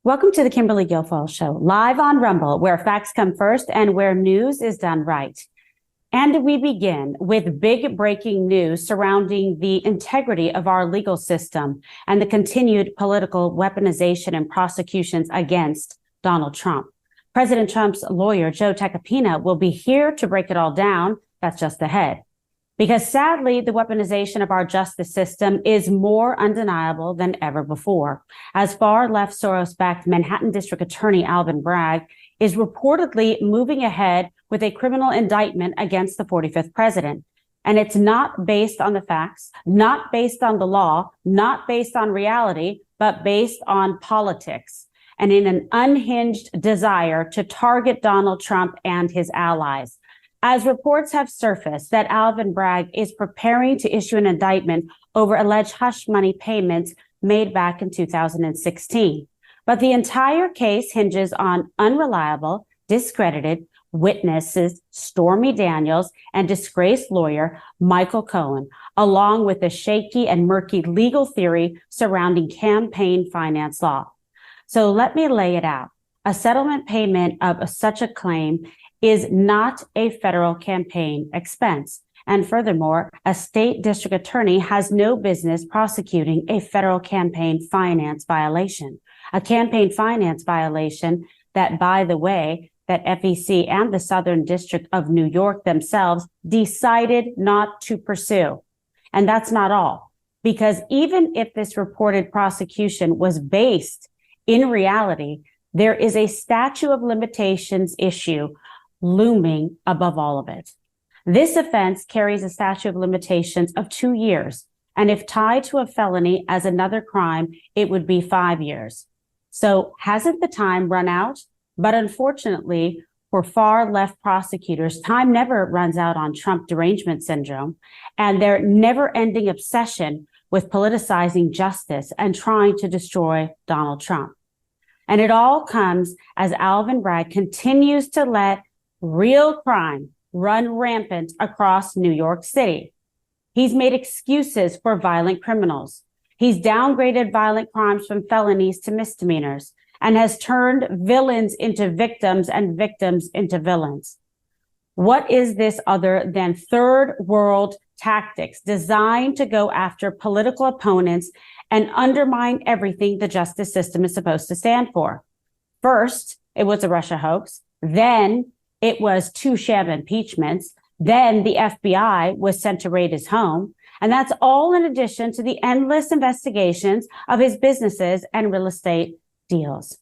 Welcome to the Kimberly Guilfoyle Show, live on Rumble, where facts come first and where news is done right. And we begin with big breaking news surrounding the integrity of our legal system and the continued political weaponization and prosecutions against Donald Trump. President Trump's lawyer, Joe Tacopina, will be here to break it all down. That's just ahead. Because sadly, the weaponization of our justice system is more undeniable than ever before, as far-left Soros-backed Manhattan District Attorney Alvin Bragg is reportedly moving ahead with a criminal indictment against the 45th president. And it's not based on the facts, not based on the law, not based on reality, but based on politics and in an unhinged desire to target Donald Trump and his allies. As reports have surfaced that Alvin Bragg is preparing to issue an indictment over alleged hush money payments made back in 2016. But the entire case hinges on unreliable, discredited witnesses, Stormy Daniels, and disgraced lawyer Michael Cohen, along with a shaky and murky legal theory surrounding campaign finance law. So let me lay it out. A settlement payment of such a claim is not a federal campaign expense. And furthermore, a state district attorney has no business prosecuting a federal campaign finance violation. A campaign finance violation that, by the way, that FEC and the Southern District of New York themselves decided not to pursue. And that's not all, because even if this reported prosecution was based in reality, there is a statute of limitations issue looming above all of it. This offense carries a statute of limitations of 2 years, and if tied to a felony as another crime, it would be 5 years. So hasn't the time run out? But unfortunately, for far left prosecutors, time never runs out on Trump derangement syndrome and their never-ending obsession with politicizing justice and trying to destroy Donald Trump. And it all comes as Alvin Bragg continues to let real crime run rampant across New York City. He's made excuses for violent criminals. He's downgraded violent crimes from felonies to misdemeanors and has turned villains into victims and victims into villains. What is this other than third world tactics designed to go after political opponents and undermine everything the justice system is supposed to stand for? First, it was a Russia hoax. Then it was 2 sham impeachments. Then the FBI was sent to raid his home. And that's all in addition to the endless investigations of his businesses and real estate deals.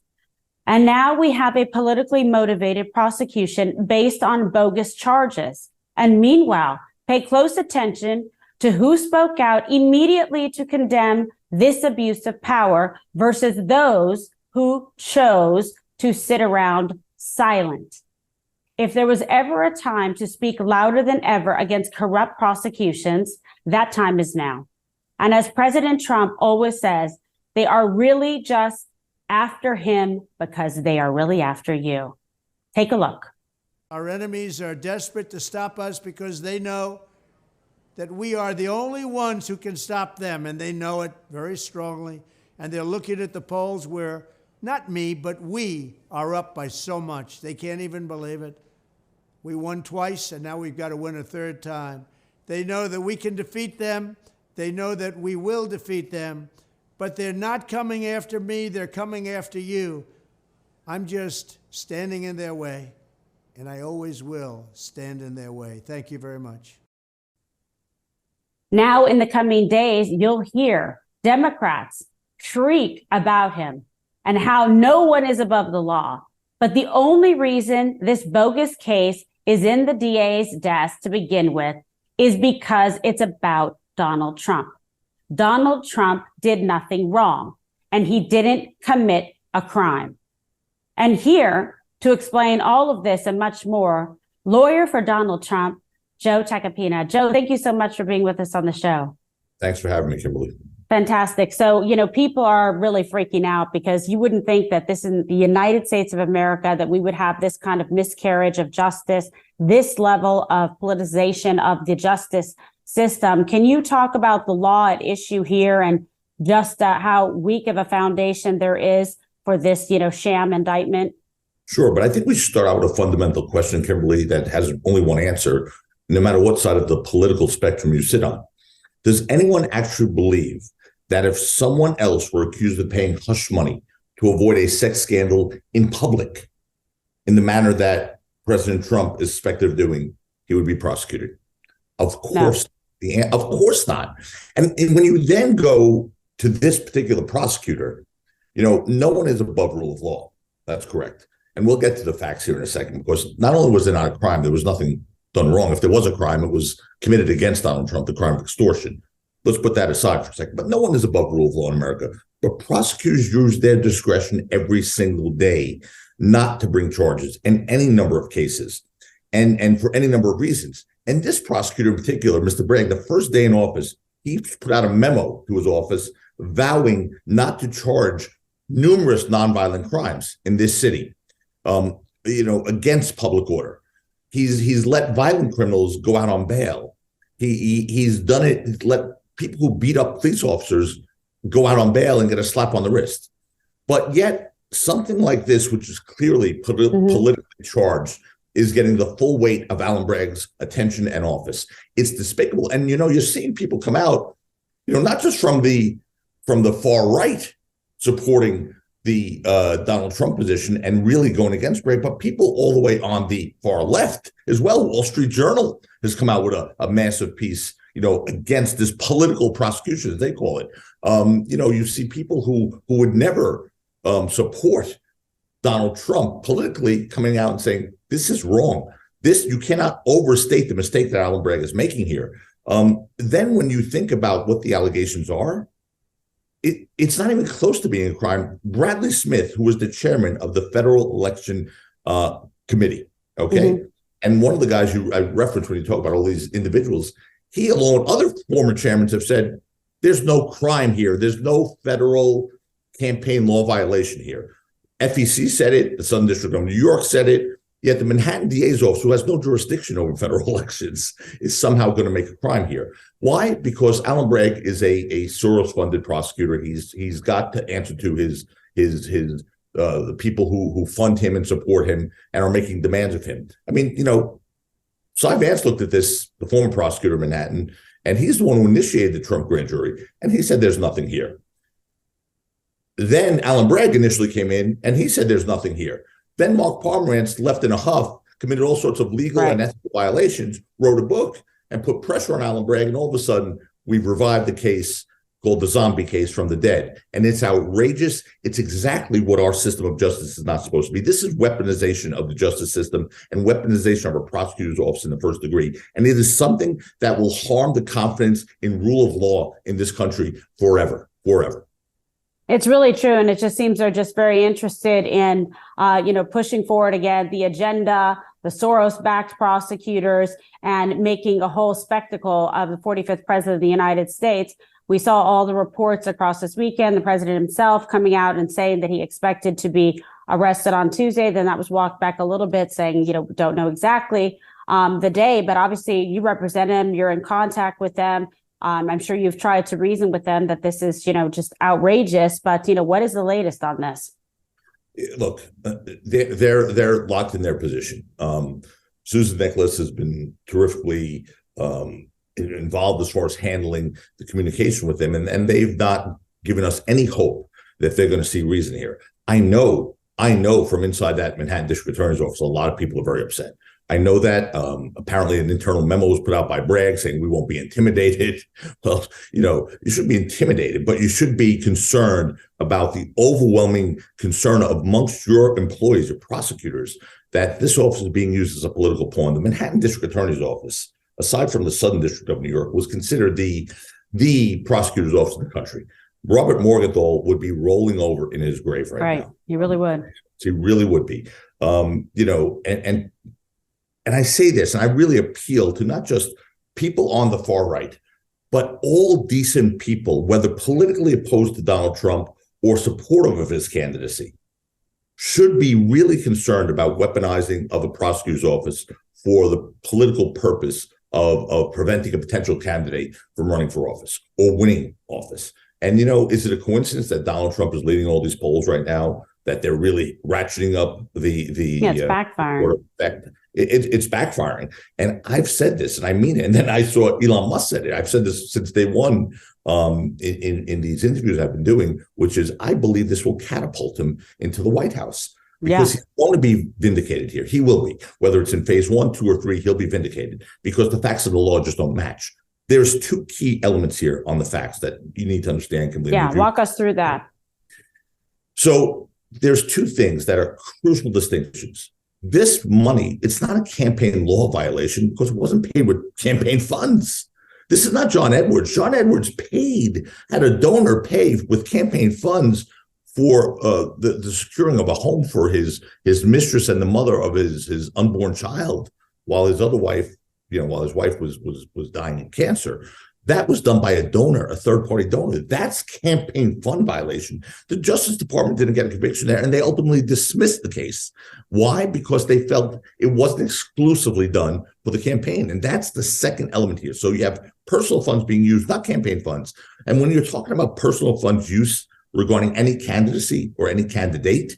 And now we have a politically motivated prosecution based on bogus charges. And meanwhile, pay close attention to who spoke out immediately to condemn this abuse of power versus those who chose to sit around silent. If there was ever a time to speak louder than ever against corrupt prosecutions, that time is now. And as President Trump always says, they are really just after him because they are really after you. Take a look. Our enemies are desperate to stop us because they know that we are the only ones who can stop them, and they know it very strongly. And they're looking at the polls where, not me, but we are up by so much. They can't even believe it. We won twice, and now we've got to win a third time. They know that we can defeat them. They know that we will defeat them. But they're not coming after me. They're coming after you. I'm just standing in their way, and I always will stand in their way. Thank you very much. Now, in the coming days, you'll hear Democrats shriek about him and how no one is above the law. But the only reason this bogus case is in the DA's desk to begin with is because it's about Donald Trump. Donald Trump did nothing wrong, and he didn't commit a crime. And here to explain all of this and much more, lawyer for Donald Trump, Joe Tacopina. Joe, thank you so much for being with us on the show. Thanks for having me, Kimberly. Fantastic. So, people are really freaking out because you wouldn't think that this in the United States of America, that we would have this kind of miscarriage of justice, this level of politicization of the justice system. Can you talk about the law at issue here and just how weak of a foundation there is for this, sham indictment? Sure, but I think we should start out with a fundamental question, Kimberly, that has only one answer, no matter what side of the political spectrum you sit on. Does anyone actually believe that if someone else were accused of paying hush money to avoid a sex scandal in public, in the manner that President Trump is suspected of doing, he would be prosecuted? Of course, of course not. And when you then go to this particular prosecutor, no one is above rule of law. That's correct. And we'll get to the facts here in a second, because not only was there not a crime, there was nothing done wrong. If there was a crime, it was committed against Donald Trump, the crime of extortion. Let's put that aside for a second. But no one is above rule of law in America. But prosecutors use their discretion every single day not to bring charges in any number of cases and for any number of reasons. And this prosecutor in particular, Mr. Bragg, the first day in office, he put out a memo to his office vowing not to charge numerous nonviolent crimes in this city, against public order. He's let violent criminals go out on bail. He's done it. He's let people who beat up police officers go out on bail and get a slap on the wrist. But yet something like this, which is clearly politically charged, is getting the full weight of Alvin Bragg's attention and office. It's despicable. And, you're seeing people come out, not just from the far right supporting the Donald Trump position and really going against Bragg, but people all the way on the far left as well. Wall Street Journal has come out with a massive piece, against this political prosecution, as they call it. You see people who would never support Donald Trump politically coming out and saying, this is wrong. You cannot overstate the mistake that Alvin Bragg is making here. Then when you think about what the allegations are, it's not even close to being a crime. Bradley Smith, who was the chairman of the Federal Election Committee, and one of the guys I referenced when you talk about all these individuals, he along with other former chairmen have said, there's no crime here. There's no federal campaign law violation here. FEC said it. The Southern District of New York said it. Yet the Manhattan DA's office, who has no jurisdiction over federal elections, is somehow going to make a crime here. Why? Because Alvin Bragg is a Soros-funded prosecutor. He's got to answer to the people who fund him and support him and are making demands of him. I mean, Cy Vance looked at this, the former prosecutor of Manhattan, and he's the one who initiated the Trump grand jury, and he said there's nothing here. Then Alvin Bragg initially came in, and he said there's nothing here. Then Mark Pomerantz, left in a huff, committed all sorts of legal and ethical violations, wrote a book, and put pressure on Alvin Bragg, and all of a sudden, we've revived the case called the zombie case from the dead. And it's outrageous. It's exactly what our system of justice is not supposed to be. This is weaponization of the justice system and weaponization of our prosecutor's office in the first degree. And it is something that will harm the confidence in rule of law in this country forever. It's really true. And it just seems they're just very interested in, pushing forward again, the agenda, the Soros-backed prosecutors, and making a whole spectacle of the 45th president of the United States. We saw all the reports across this weekend, the president himself coming out and saying that he expected to be arrested on Tuesday. Then that was walked back a little bit, saying, don't know exactly the day, but obviously you represent him, you're in contact with them. I'm sure you've tried to reason with them that this is, just outrageous, but, what is the latest on this? Look, they're locked in their position. Susan Nicholas has been terrifically involved as far as handling the communication with them, and they've not given us any hope that they're going to see reason here. I know from inside that Manhattan District Attorney's office, a lot of people are very upset. I know that apparently an internal memo was put out by Bragg saying we won't be intimidated. Well, you shouldn't be intimidated, but you should be concerned about the overwhelming concern amongst your employees, your prosecutors, that this office is being used as a political pawn. The Manhattan District Attorney's office, aside from the Southern District of New York, was considered the prosecutor's office in the country. Robert Morgenthau would be rolling over in his grave right now. He really would. He really would be. And I say this, and I really appeal to not just people on the far right, but all decent people, whether politically opposed to Donald Trump or supportive of his candidacy, should be really concerned about weaponizing of a prosecutor's office for the political purpose of preventing a potential candidate from running for office or winning office. And, is it a coincidence that Donald Trump is leading all these polls right now that they're really ratcheting up the it's backfiring. It's backfiring. And I've said this, and I mean it. And then I saw Elon Musk said it. I've said this since day one in these interviews I've been doing, which is I believe this will catapult him into the White House. Because he's going to be vindicated here. He will be. Whether it's in phase 1, 2, or 3, he'll be vindicated because the facts of the law just don't match. There's two key elements here on the facts that you need to understand, Kimberly. Yeah, walk us through that. So there's two things that are crucial distinctions. This money, it's not a campaign law violation because it wasn't paid with campaign funds. This is not John Edwards. John Edwards had a donor pay with campaign funds for the securing of a home for his mistress and the mother of his unborn child, while his other wife, while his wife was dying of cancer. That was done by a donor, a third-party donor. That's campaign fund violation. The Justice Department didn't get a conviction there, and they ultimately dismissed the case. Why? Because they felt it wasn't exclusively done for the campaign, and that's the second element here. So you have personal funds being used, not campaign funds. And when you're talking about personal funds use regarding any candidacy or any candidate,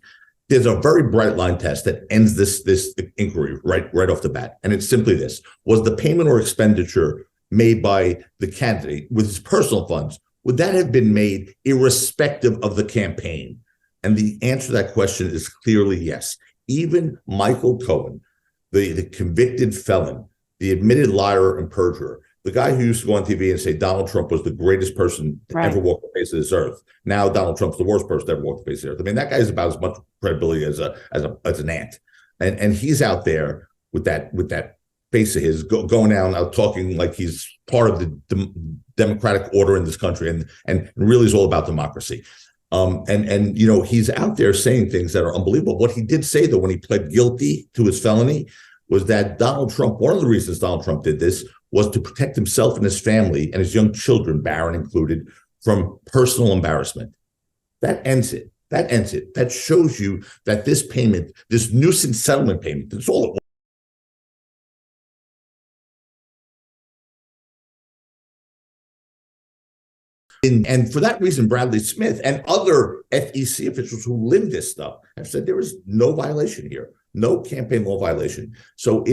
there's a very bright line test that ends this inquiry right off the bat. And it's simply this: was the payment or expenditure made by the candidate with his personal funds, would that have been made irrespective of the campaign? And the answer to that question is clearly yes. Even Michael Cohen, the convicted felon, the admitted liar and perjurer, the guy who used to go on TV and say Donald Trump was the greatest person to ever walk the face of this earth. Now Donald Trump's the worst person to ever walk the face of the earth. I mean, that guy has about as much credibility as an ant. And he's out there with that face of his going out talking like he's part of the democratic order in this country and really is all about democracy. He's out there saying things that are unbelievable. What he did say, though, when he pled guilty to his felony was that Donald Trump, one of the reasons Donald Trump did this was to protect himself and his family and his young children, Barron included, from personal embarrassment. That ends it. That shows you that this payment, this nuisance settlement payment, that's all it was. And for that reason, Bradley Smith and other FEC officials who live this stuff have said there is no violation here, no campaign law violation. So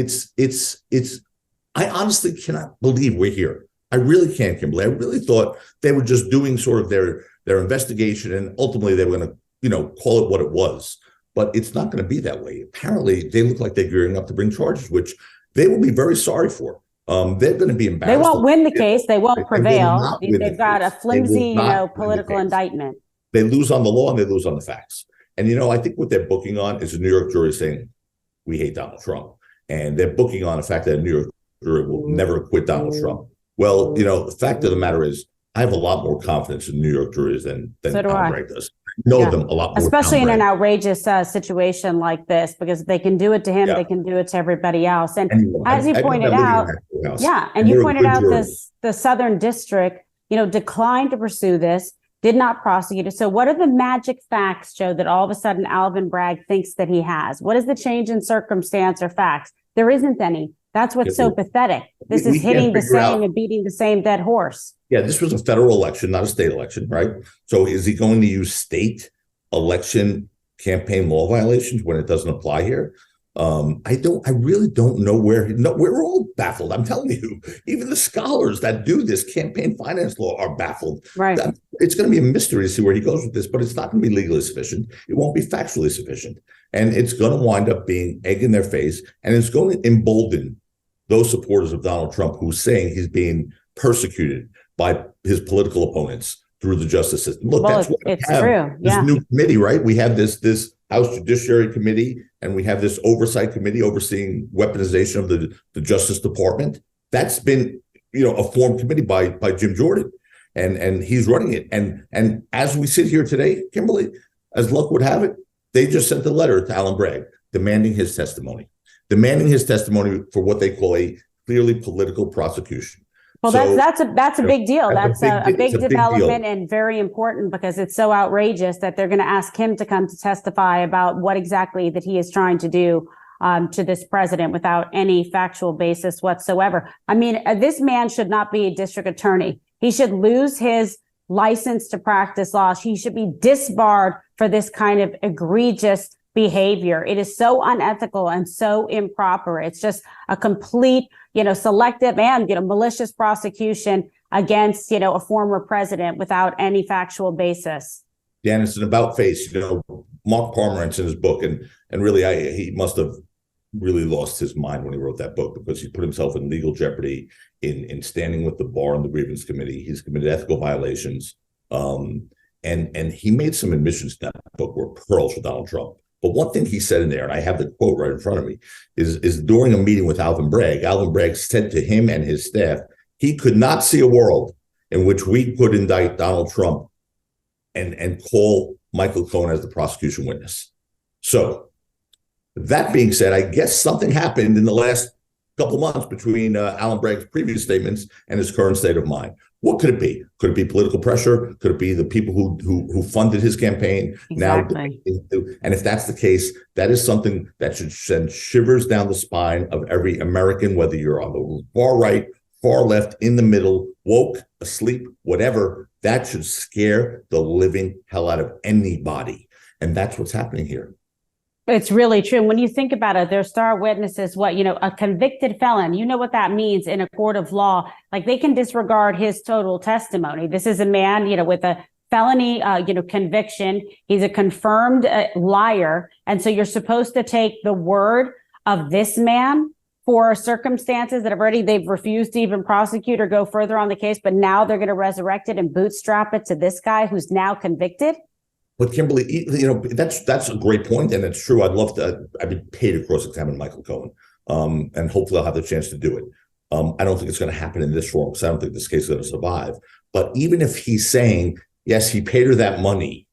I honestly cannot believe we're here. I really can't, Kimberly. I really thought they were just doing sort of their investigation, and ultimately they were going to, call it what it was. But it's not going to be that way. Apparently, they look like they're gearing up to bring charges, which they will be very sorry for. They're going to be embarrassed. They won't win the case. They won't prevail. They've got a flimsy, political indictment. They lose on the law and they lose on the facts. And, I think what they're booking on is a New York jury saying, we hate Donald Trump. And they're booking on the fact that a New York jury will never acquit Donald Trump. Well, the fact of the matter is, I have a lot more confidence in New York juries than Bragg does. Know them a lot more. Especially in an outrageous situation like this, because they can do it to him, they can do it to everybody else. And as you pointed out, you pointed out the Southern District, declined to pursue this, did not prosecute it. So what are the magic facts, Joe, that all of a sudden Alvin Bragg thinks that he has? What is the change in circumstance or facts? There isn't any. That's what's so pathetic. This is hitting the same and beating the same dead horse. Yeah, this was a federal election, not a state election, right? So is he going to use state election campaign law violations when it doesn't apply here? I really don't know where. No, we're all baffled. I'm telling you, even the scholars that do this campaign finance law are baffled. Right. It's going to be a mystery to see where he goes with this, but it's not going to be legally sufficient. It won't be factually sufficient. And it's going to wind up being egg in their face. And it's going to embolden those supporters of Donald Trump who's saying he's being persecuted by his political opponents through the justice system. Look, that's what it's true. This new committee, right? We have this House Judiciary Committee, and we have this oversight committee overseeing weaponization of the Justice Department. That's been, a formed committee by Jim Jordan, and he's running it. And as we sit here today, Kimberly, as luck would have it, they just sent a letter to Alvin Bragg demanding his testimony for what they call a clearly political prosecution. Well, that's a big deal. That's a big development and very important, because it's so outrageous that they're going to ask him to come to testify about what exactly that he is trying to do to this president without any factual basis whatsoever. I mean, this man should not be a district attorney. He should lose his licensed to practice law. He should be disbarred for this kind of egregious behavior. It is so unethical and so improper. It's just a complete, selective and, malicious prosecution against, a former president without any factual basis. Dan, it's an about face. Mark Pomerantz in his book, and really, he must have really lost his mind when he wrote that book, because he put himself in legal jeopardy in standing with the bar and the grievance committee. He's committed ethical violations, and he made some admissions in that book were pearls for Donald Trump. But one thing he said in there, and I have the quote right in front of me, is during a meeting with Alvin Bragg said to him and his staff, he could not see a world in which we could indict Donald Trump and call Michael Cohen as the prosecution witness. So that being said, I guess something happened in the last couple of months between Alvin Bragg's previous statements and his current state of mind. What could it be? Could it be political pressure? Could it be the people who funded his campaign? Exactly. Now, and if that's the case, that is something that should send shivers down the spine of every American, whether you're on the far right, far left, in the middle, woke, asleep, whatever. That should scare the living hell out of anybody. And that's what's happening here. It's really true. And when you think about it, their star witness is a convicted felon. You know what that means in a court of law. Like, they can disregard his total testimony. This is a man, with a felony, conviction. He's a confirmed liar. And so you're supposed to take the word of this man for circumstances that they've refused to even prosecute or go further on the case. But now they're going to resurrect it and bootstrap it to this guy who's now convicted. But Kimberly, that's a great point, and it's true. I'd be paid to cross-examine Michael Cohen, and hopefully I'll have the chance to do it. I don't think it's going to happen in this form, because I don't think this case is going to survive. But even if he's saying, yes, he paid her that money,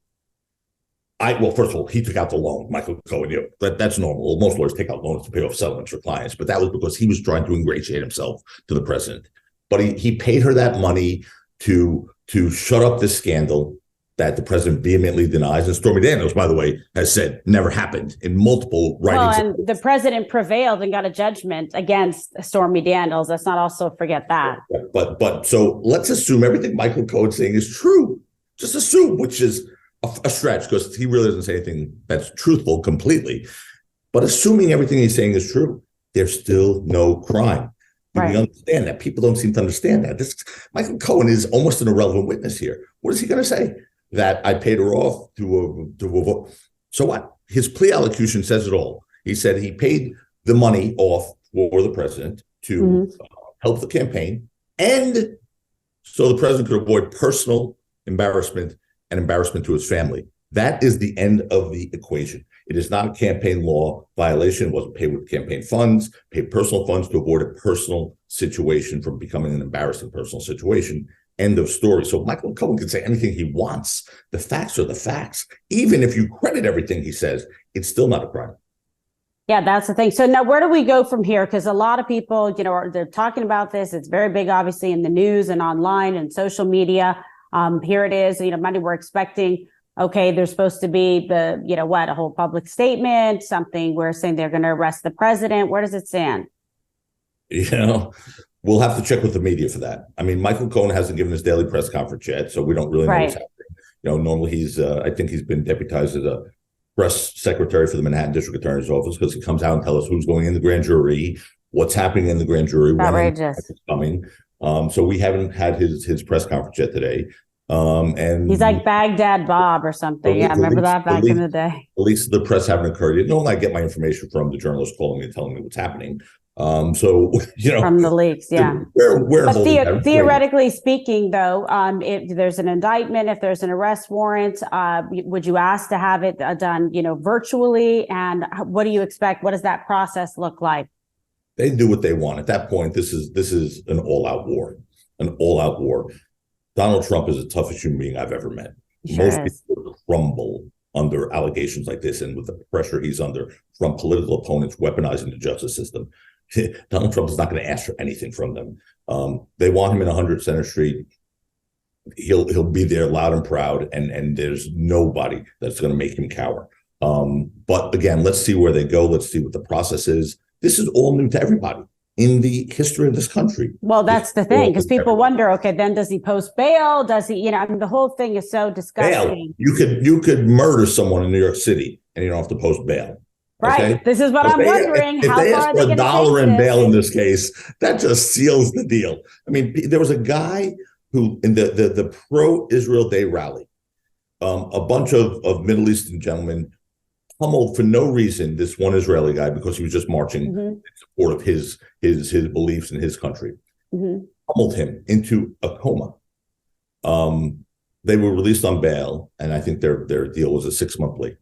first of all, he took out the loan, Michael Cohen. That's normal. Most lawyers take out loans to pay off settlements for clients, but that was because he was trying to ingratiate himself to the president. But he paid her that money to shut up this scandal that the president vehemently denies. And Stormy Daniels, by the way, has said never happened in multiple writings. Well, and the president prevailed and got a judgment against Stormy Daniels. Let's not also forget that. But so let's assume everything Michael Cohen's saying is true. Just assume, which is a stretch, because he really doesn't say anything that's truthful completely. But assuming everything he's saying is true, there's still no crime. Right. We understand that. People don't seem to understand that. Michael Cohen is almost an irrelevant witness here. What is he going to say? That I paid her off to vote. So what? His plea allocution says it all. He said he paid the money off for the president to help the campaign, and so the president could avoid personal embarrassment and embarrassment to his family. That is the end of the equation. It is not a campaign law violation. It wasn't paid with campaign funds, paid personal funds to avoid a personal situation from becoming an embarrassing personal situation. End of story. So Michael Cohen can say anything he wants. The facts are the facts. Even if you credit everything he says, it's still not a crime. Yeah, that's the thing. So now where do we go from here? Because a lot of people, they're talking about this. It's very big, obviously, in the news and online and social media. Here it is, Monday, we're expecting, okay, there's supposed to be a whole public statement, something we're saying they're going to arrest the president. Where does it stand? We'll have to check with the media for that. I mean, Michael Cohen hasn't given his daily press conference yet, so we don't really know what's happening. Normally I think he's been deputized as a press secretary for the Manhattan District Attorney's Office, because he comes out and tells us who's going in the grand jury, what's happening in the grand jury, when it's coming. So we haven't had his press conference yet today. And he's like Baghdad Bob or something. Yeah, remember that back in the day. At least the press haven't occurred. Normally I get my information from the journalists calling me and telling me what's happening. From the leaks, yeah. But theoretically speaking, though, if there's an indictment, if there's an arrest warrant, would you ask to have it done, virtually? And what do you expect? What does that process look like? They do what they want. At that point, this is an all-out war. Donald Trump is the toughest human being I've ever met. Most people crumble under allegations like this, and with the pressure he's under from political opponents weaponizing the justice system. Donald Trump is not going to ask for anything from them. They want him in 100 Center Street. He'll be there loud and proud, and there's nobody that's going to make him cower. But again, let's see where they go. Let's see what the process is. This is all new to everybody. in the history of this country. Well, that's the thing, because people wonder, okay, then does he post bail? Does he, I mean, the whole thing is so disgusting. Bail. You could murder someone in New York City and you don't have to post bail. Right. Okay? This is what I'm wondering. If how they far ask are they for going to $1 in take bail this? in this case, that just seals the deal. I mean, there was a guy who in the pro-Israel Day rally, a bunch of Middle Eastern gentlemen pummeled for no reason this one Israeli guy because he was just marching in support of his beliefs in his country. Pummeled him into a coma. They were released on bail, and I think their deal was a 6-month plea.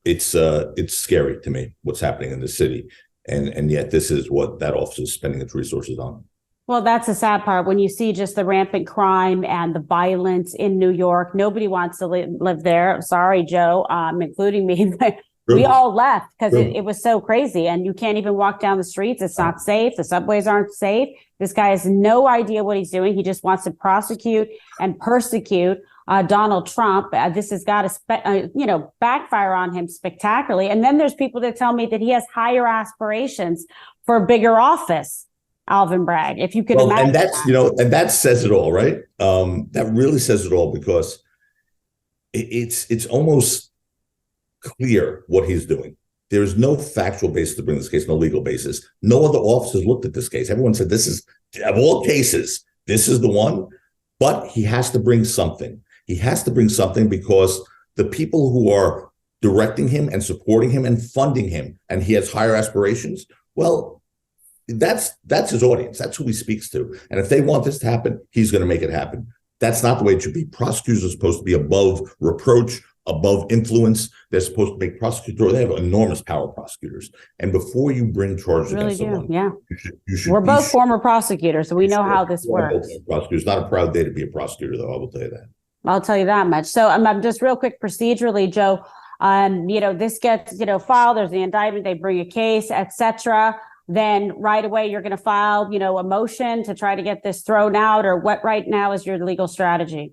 It's scary to me what's happening in the city, and yet this is what that office is spending its resources on. Well, that's the sad part. When you see just the rampant crime and the violence in New York, nobody wants to live there. Sorry, Joe, including me. We all left because it was so crazy, and you can't even walk down the streets. It's not safe. The subways aren't safe. This guy has no idea what he's doing. He just wants to prosecute and persecute Donald Trump. This has got to, backfire on him spectacularly. And then there's people that tell me that he has higher aspirations for a bigger office. Alvin Bragg, if you could imagine. And that's, and that says it all, right? That really says it all, because it's almost clear what he's doing. There's no factual basis to bring this case, no legal basis. No other officers looked at this case. Everyone said, this is, of all cases, this is the one. But he has to bring something. He has to bring something because the people who are directing him and supporting him and funding him, and he has higher aspirations, well, that's his audience. That's who he speaks to. And if they want this to happen, he's going to make it happen. That's not the way it should be. Prosecutors are supposed to be above reproach, above influence. They're supposed to make prosecutors. They have enormous power, prosecutors. And before you bring charges against someone, you should. We're both former prosecutors, so we know how this works. Prosecutors, not a proud day to be a prosecutor, though. I will tell you that. I'll tell you that much. So I'm just real quick procedurally, Joe. This gets filed. There's the indictment. They bring a case, etc. Then right away you're going to file, a motion to try to get this thrown out, or what right now is your legal strategy?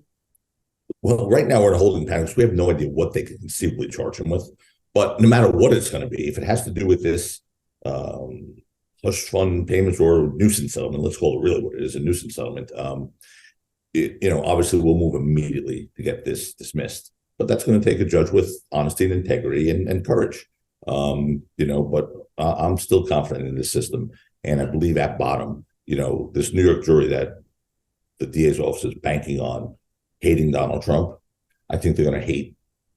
Well, right now we're in a holding pattern because we have no idea what they could conceivably charge him with. But no matter what it's going to be, if it has to do with this slush fund payments or nuisance settlement, let's call it really what it is, a nuisance settlement, obviously we'll move immediately to get this dismissed. But that's going to take a judge with honesty and integrity and courage. But I'm still confident in this system. And I believe at bottom, this New York jury that the DA's office is banking on hating Donald Trump, I think they're going to hate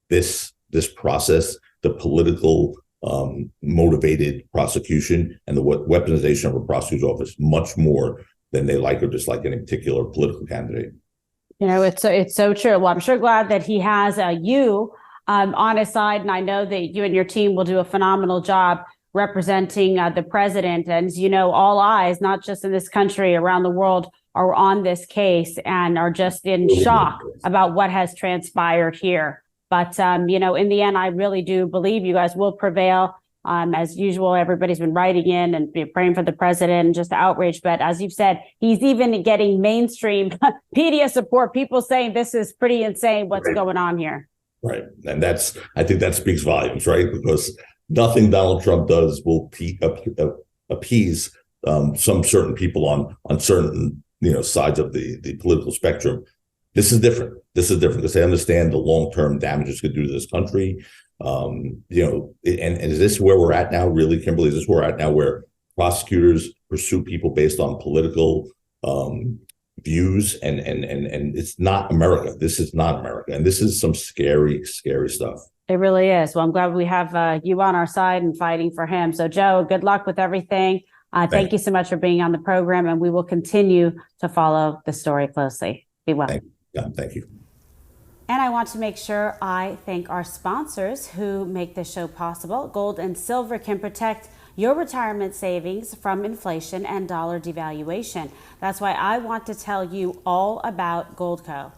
this process, the political motivated prosecution and the weaponization of a prosecutor's office much more than they like or dislike any particular political candidate. It's so true. Well, I'm sure glad that he has you on his side. And I know that you and your team will do a phenomenal job representing the president. And, all eyes, not just in this country, around the world, are on this case and are just in shock about what has transpired here. But, in the end, I really do believe you guys will prevail. As usual, everybody's been writing in and praying for the president and just outraged. But as you've said, he's even getting mainstream media support, people saying this is pretty insane what's going on here. Right. And I think that speaks volumes, right? Because nothing Donald Trump does will appease some certain people on certain, sides of the political spectrum. This is different. Because they understand the long-term damage it's going to do to this country. And is this where we're at now, really, Kimberly? Is this where we're at now, where prosecutors pursue people based on political views, and it's not America. This is not America, and this is some scary stuff. It really is. Well, I'm glad we have you on our side and fighting for him. So, Joe, good luck with everything. Thank you so much for being on the program, and we will continue to follow the story closely. Be well. Thank you. And I want to make sure I thank our sponsors who make this show possible. Gold and silver can protect your retirement savings from inflation and dollar devaluation. That's why I want to tell you all about Goldco.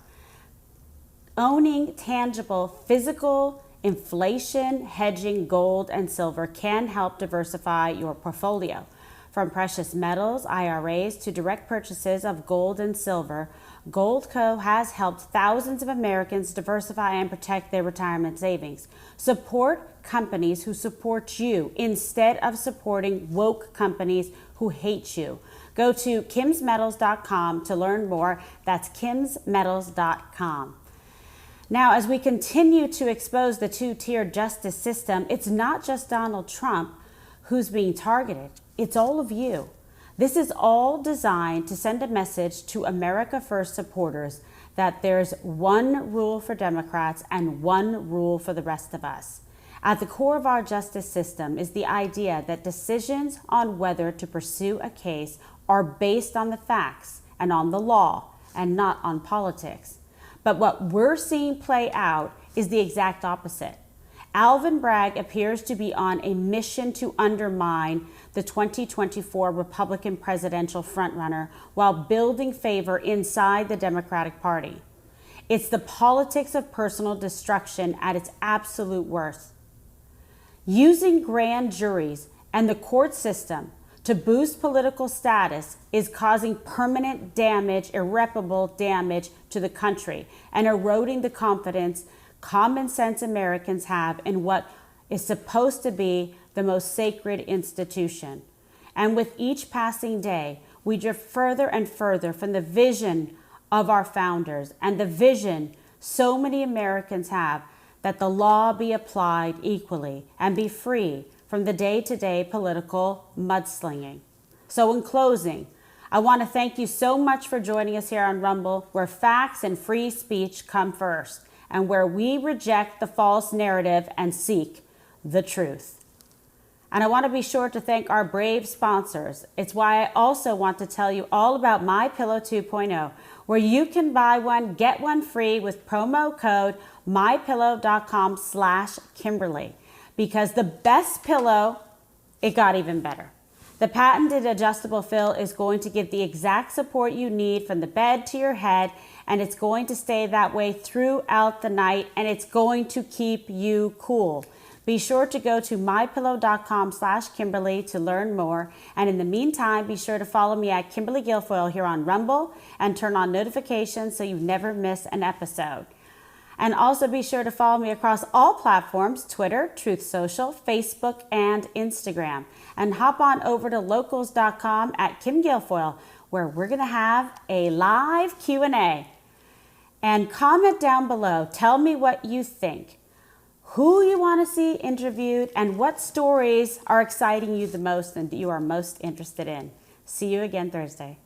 Owning tangible, physical, inflation hedging gold and silver can help diversify your portfolio. From precious metals, IRAs, to direct purchases of gold and silver, Goldco has helped thousands of Americans diversify and protect their retirement savings. Support companies who support you instead of supporting woke companies who hate you. Go to kimsmetals.com to learn more. That's kimsmetals.com. Now, as we continue to expose the two-tier justice system, it's not just Donald Trump who's being targeted. It's all of you. This is all designed to send a message to America First supporters that there's one rule for Democrats and one rule for the rest of us. At the core of our justice system is the idea that decisions on whether to pursue a case are based on the facts and on the law and not on politics. But what we're seeing play out is the exact opposite. Alvin Bragg appears to be on a mission to undermine the 2024 Republican presidential frontrunner while building favor inside the Democratic Party. It's the politics of personal destruction at its absolute worst. Using grand juries and the court system to boost political status is causing permanent damage, irreparable damage to the country, and eroding the confidence common sense Americans have in what is supposed to be the most sacred institution. And with each passing day, we drift further and further from the vision of our founders and the vision so many Americans have that the law be applied equally and be free from the day-to-day political mudslinging. So in closing, I want to thank you so much for joining us here on Rumble, where facts and free speech come first, and where we reject the false narrative and seek the truth. And I want to be sure to thank our brave sponsors. It's why I also want to tell you all about My Pillow 2.0, where you can buy one, get one free with promo code mypillow.com/Kimberly. Because the best pillow, it got even better. The patented adjustable fill is going to give the exact support you need from the bed to your head, and it's going to stay that way throughout the night, and it's going to keep you cool. Be sure to go to mypillow.com/Kimberly to learn more. And in the meantime, be sure to follow me at Kimberly Guilfoyle here on Rumble and turn on notifications so you never miss an episode. And also be sure to follow me across all platforms, Twitter, Truth Social, Facebook, and Instagram. And hop on over to locals.com at Kim Guilfoyle, where we're going to have a live Q&A. And comment down below. Tell me what you think, who you want to see interviewed, and what stories are exciting you the most and you are most interested in. See you again Thursday.